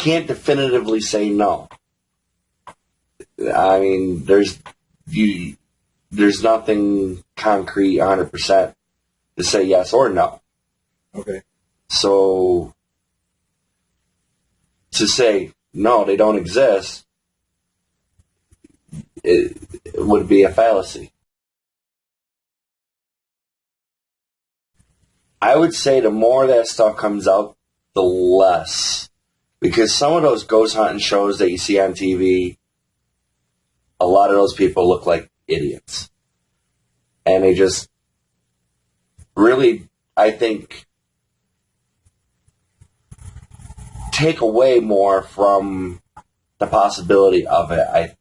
can't definitively say no. I mean, there's nothing concrete 100% to say yes or no. Okay. So to say no, they don't exist, it would be a fallacy. I would say the more that stuff comes out, the less. Because some of those ghost hunting shows that you see on TV, a lot of those people look like idiots. And they just really, I think, take away more from the possibility of it,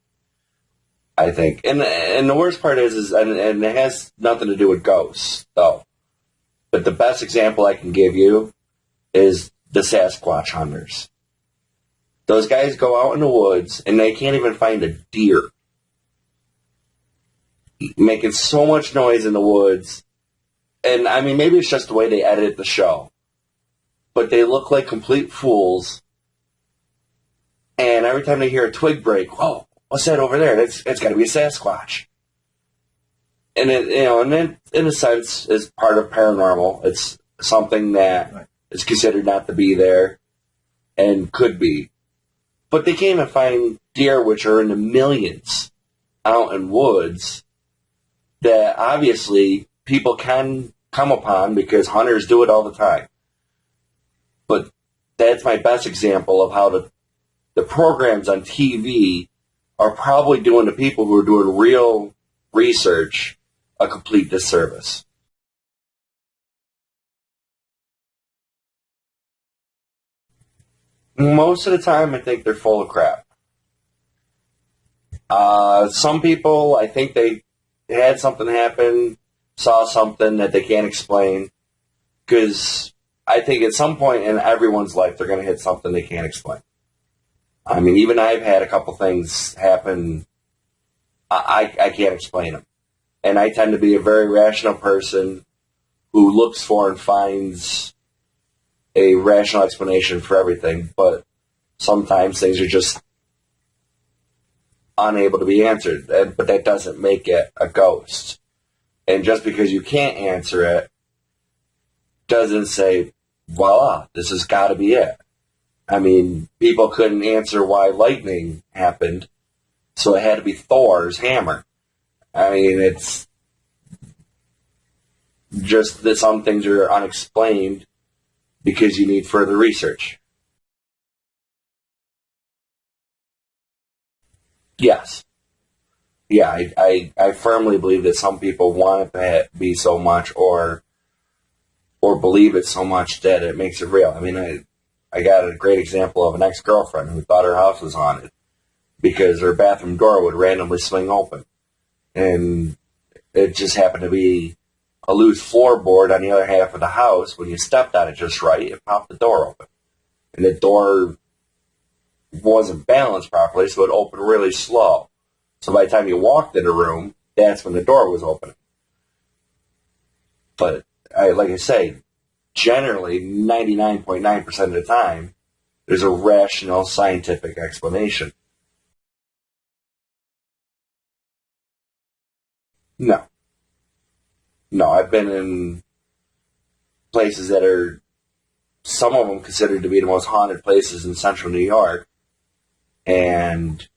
I think. And the worst part is and it has nothing to do with ghosts, though. But the best example I can give you is the Sasquatch hunters. Those guys go out in the woods and they can't even find a deer. Making so much noise in the woods. And I mean, maybe it's just the way they edit the show. But they look like complete fools. And every time they hear a twig break, whoa, what's that over there? It's got to be a Sasquatch. And and then in a sense, is part of paranormal. It's something that is considered not to be there and could be. But they can't even find deer, which are in the millions out in woods, that obviously people can come upon because hunters do it all the time. But that's my best example of how the programs on TV are probably doing to people who are doing real research a complete disservice. Most of the time, I think they're full of crap. Some people, I think they had something happen, saw something that they can't explain, because I think at some point in everyone's life, they're going to hit something they can't explain. I mean, even I've had a couple things happen, I can't explain them. And I tend to be a very rational person who looks for and finds a rational explanation for everything, but sometimes things are just unable to be answered, but that doesn't make it a ghost. And just because you can't answer it doesn't say, voila, this has got to be it. I mean, people couldn't answer why lightning happened, so it had to be Thor's hammer. I mean, it's just that some things are unexplained because you need further research. Yes. Yeah, I firmly believe that some people want it to be so much or believe it so much that it makes it real. I mean, I got a great example of an ex-girlfriend who thought her house was haunted because her bathroom door would randomly swing open. And it just happened to be a loose floorboard on the other half of the house. When you stepped on it just right, it popped the door open. And the door wasn't balanced properly, so it opened really slow. So by the time you walked in the room, that's when the door was open. But like I say, generally, 99.9% of the time, there's a rational scientific explanation. No. No, I've been in places that are, some of them considered to be the most haunted places in central New York. And,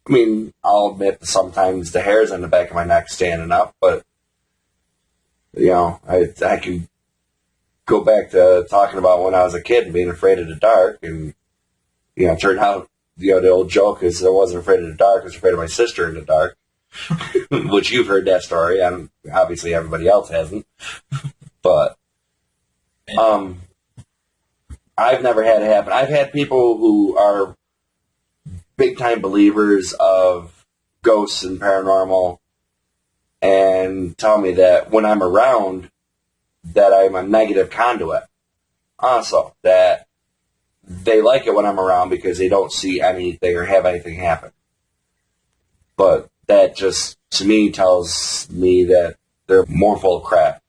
I mean, I'll admit that sometimes the hair's on the back of my neck standing up, but, I can go back to talking about when I was a kid and being afraid of the dark. And, it turned out, the old joke is I wasn't afraid of the dark, I was afraid of my sister in the dark. Which you've heard that story, and obviously everybody else hasn't. But I've never had it happen. I've had people who are big time believers of ghosts and paranormal and tell me that when I'm around that I'm a negative conduit. Also, that they like it when I'm around because they don't see anything or have anything happen. But that just, to me, tells me that they're more full of crap.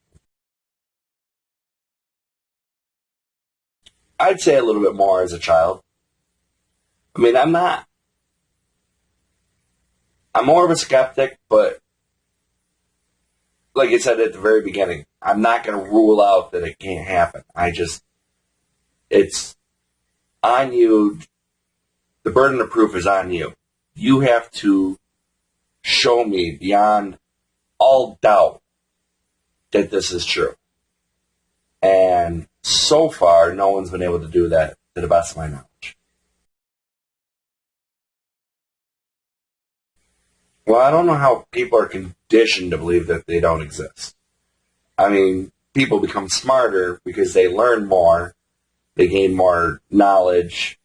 I'd say a little bit more as a child. I mean, I'm more of a skeptic, but like I said at the very beginning, I'm not going to rule out that it can't happen. It's on you. The burden of proof is on you. You have to show me beyond all doubt that this is true. And so far, no one's been able to do that to the best of my knowledge. Well, I don't know how people are conditioned to believe that they don't exist. I mean, people become smarter because they learn more, they gain more knowledge,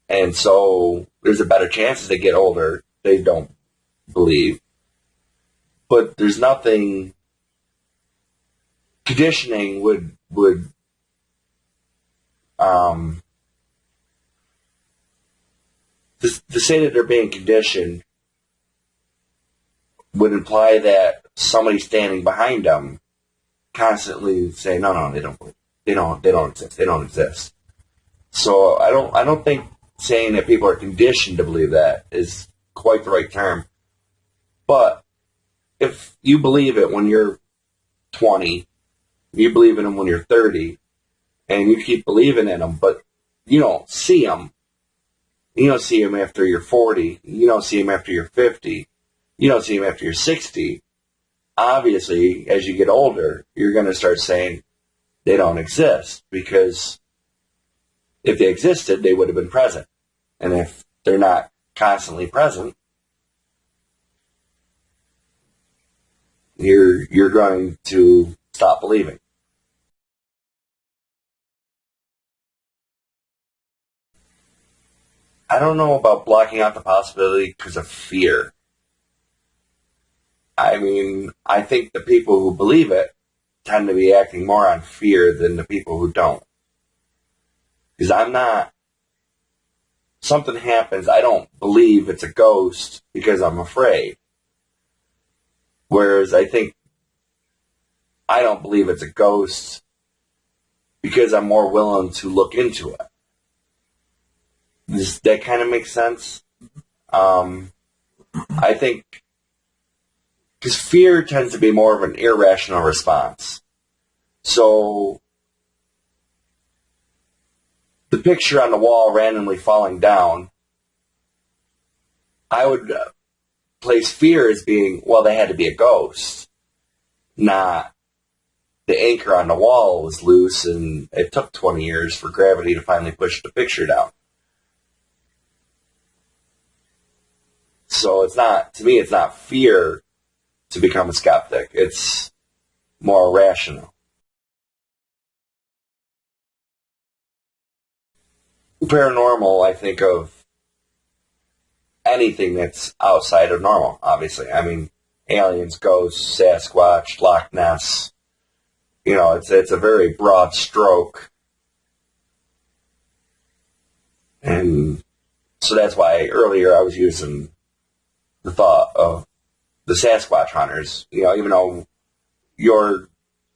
and so there's a better chance as they get older, they don't believe. But there's nothing, conditioning would to say that they're being conditioned would imply that somebody standing behind them constantly say, no, they don't exist. So I don't think saying that people are conditioned to believe that is quite the right term. But if you believe it when you're 20, you believe in them when you're 30, and you keep believing in them, but you don't see them. You don't see them after you're 40. You don't see them after you're 50. You don't see them after you're 60. Obviously, as you get older, you're going to start saying they don't exist, because if they existed, they would have been present. And if they're not constantly present, you're going to stop believing. I don't know about blocking out the possibility because of fear. I mean, I think the people who believe it tend to be acting more on fear than the people who don't. Because something happens, I don't believe it's a ghost because I'm afraid. Whereas I think I don't believe it's a ghost because I'm more willing to look into it. That kind of makes sense. I think because fear tends to be more of an irrational response. So the picture on the wall randomly falling down, I would place fear as being, well, they had to be a ghost, not the anchor on the wall was loose and it took 20 years for gravity to finally push the picture down. So to me, it's not fear to become a skeptic. It's more rational. Paranormal, I think of anything that's outside of normal, obviously. I mean, aliens, ghosts, Sasquatch, Loch Ness. It's a very broad stroke. And so that's why earlier I was using the thought of the Sasquatch hunters. Even though you're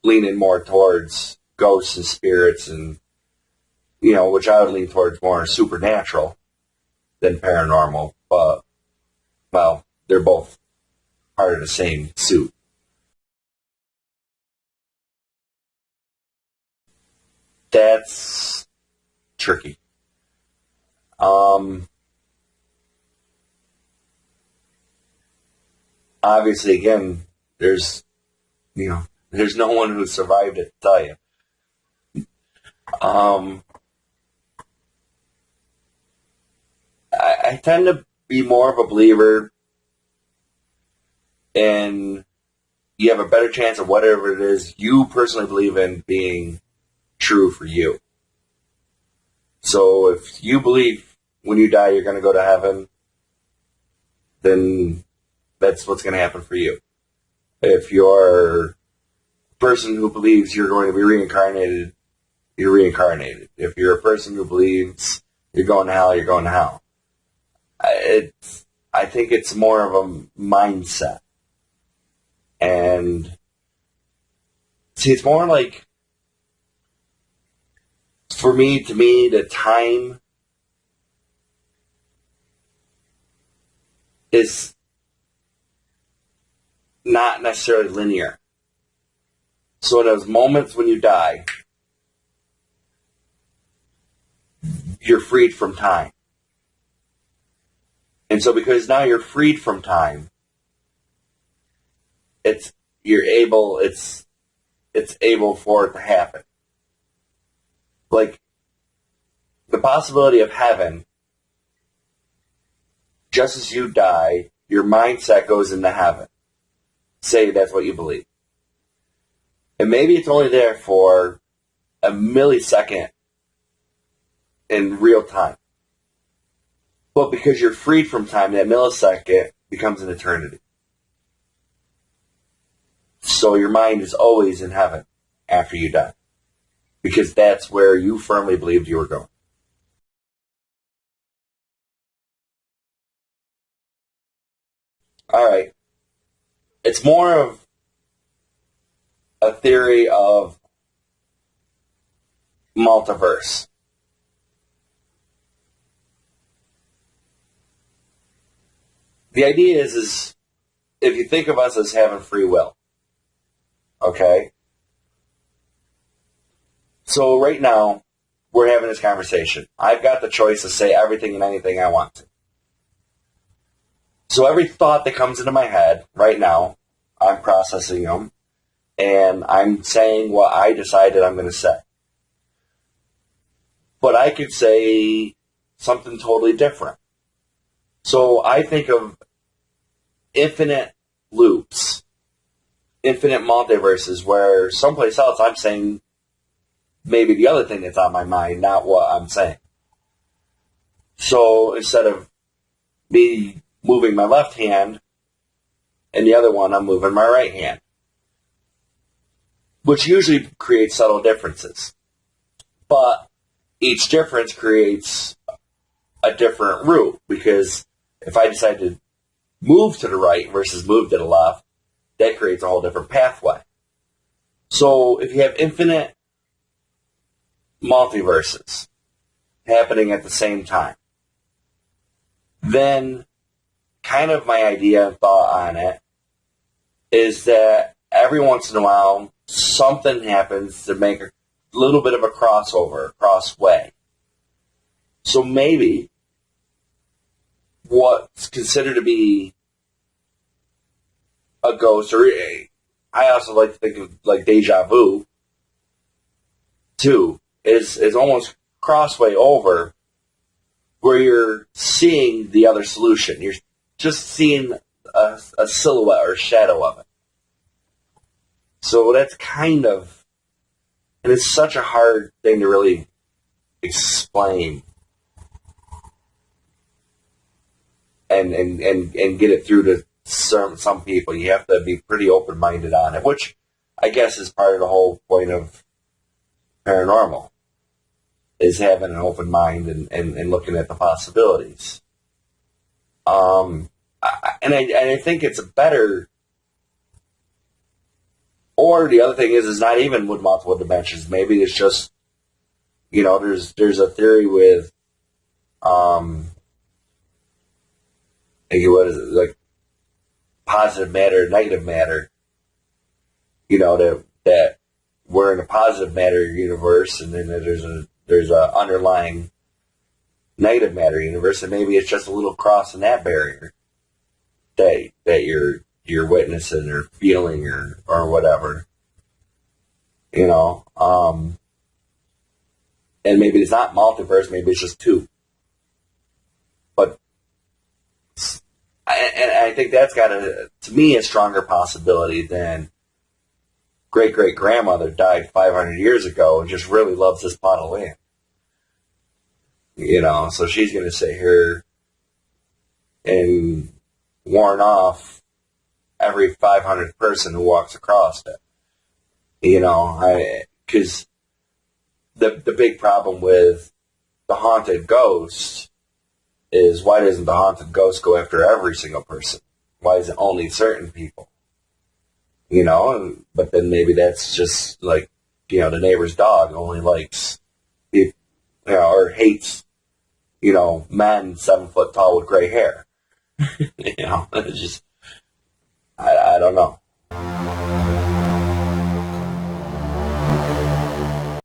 leaning more towards ghosts and spirits and, which I would lean towards more supernatural than paranormal. But, well, they're both part of the same suit. That's tricky. Obviously, again, there's no one who survived it to tell you. I tend to be more of a believer in you have a better chance of whatever it is you personally believe in being true for you. So if you believe when you die you're going to go to heaven, then that's what's going to happen for you. If you're a person who believes you're going to be reincarnated, you're reincarnated. If you're a person who believes you're going to hell, you're going to hell. I think it's more of a mindset. And see, it's more like, to me, the time is not necessarily linear. So in those moments when you die, you're freed from time. And so because now you're freed from time, it's able for it to happen. Like the possibility of heaven, just as you die, your mindset goes into heaven. Say that's what you believe. And maybe it's only there for a millisecond in real time. But because you're freed from time, that millisecond becomes an eternity. So your mind is always in heaven after you die. Because that's where you firmly believed you were going. All right. It's more of a theory of multiverse. The idea is if you think of us as having free will, okay? So right now, we're having this conversation. I've got the choice to say everything and anything I want to. So every thought that comes into my head right now, I'm processing them, and I'm saying what I decided I'm going to say. But I could say something totally different. So I think of infinite loops, infinite multiverses, where someplace else I'm saying maybe the other thing that's on my mind, not what I'm saying. So instead of me moving my left hand and the other one, I'm moving my right hand, which usually creates subtle differences. But each difference creates a different route, because if I decide to move to the right versus move to the left, that creates a whole different pathway. So if you have infinite multiverses happening at the same time, then kind of my idea and thought on it is that every once in a while something happens to make a little bit of a crossover, a crossway. So maybe what's considered to be a ghost, or I also like to think of like deja vu too, is almost crossway over, where you're seeing the other solution. You're just seeing a silhouette or shadow of it. So that's kind of, and it's such a hard thing to really explain and get it through to some people. You have to be pretty open-minded on it, which I guess is part of the whole point of paranormal, is having an open mind and looking at the possibilities. And I think it's a better, or the other thing is not even with multiple dimensions. Maybe it's just, there's a theory with, what is it, like positive matter, negative matter, that we're in a positive matter universe, and then there's a underlying negative matter universe, and maybe it's just a little cross in that barrier that you're witnessing or feeling or whatever, and maybe it's not multiverse, maybe it's just two. But I think that's got to me, a stronger possibility than great-great-grandmother died 500 years ago and just really loves this plot of land. So she's going to sit here and warn off every 500th person who walks across it. Because the big problem with the haunted ghost is, why doesn't the haunted ghost go after every single person? Why is it only certain people? But then maybe that's just like, the neighbor's dog only likes, or hates, men 7 foot tall with gray hair. It's just, I don't know.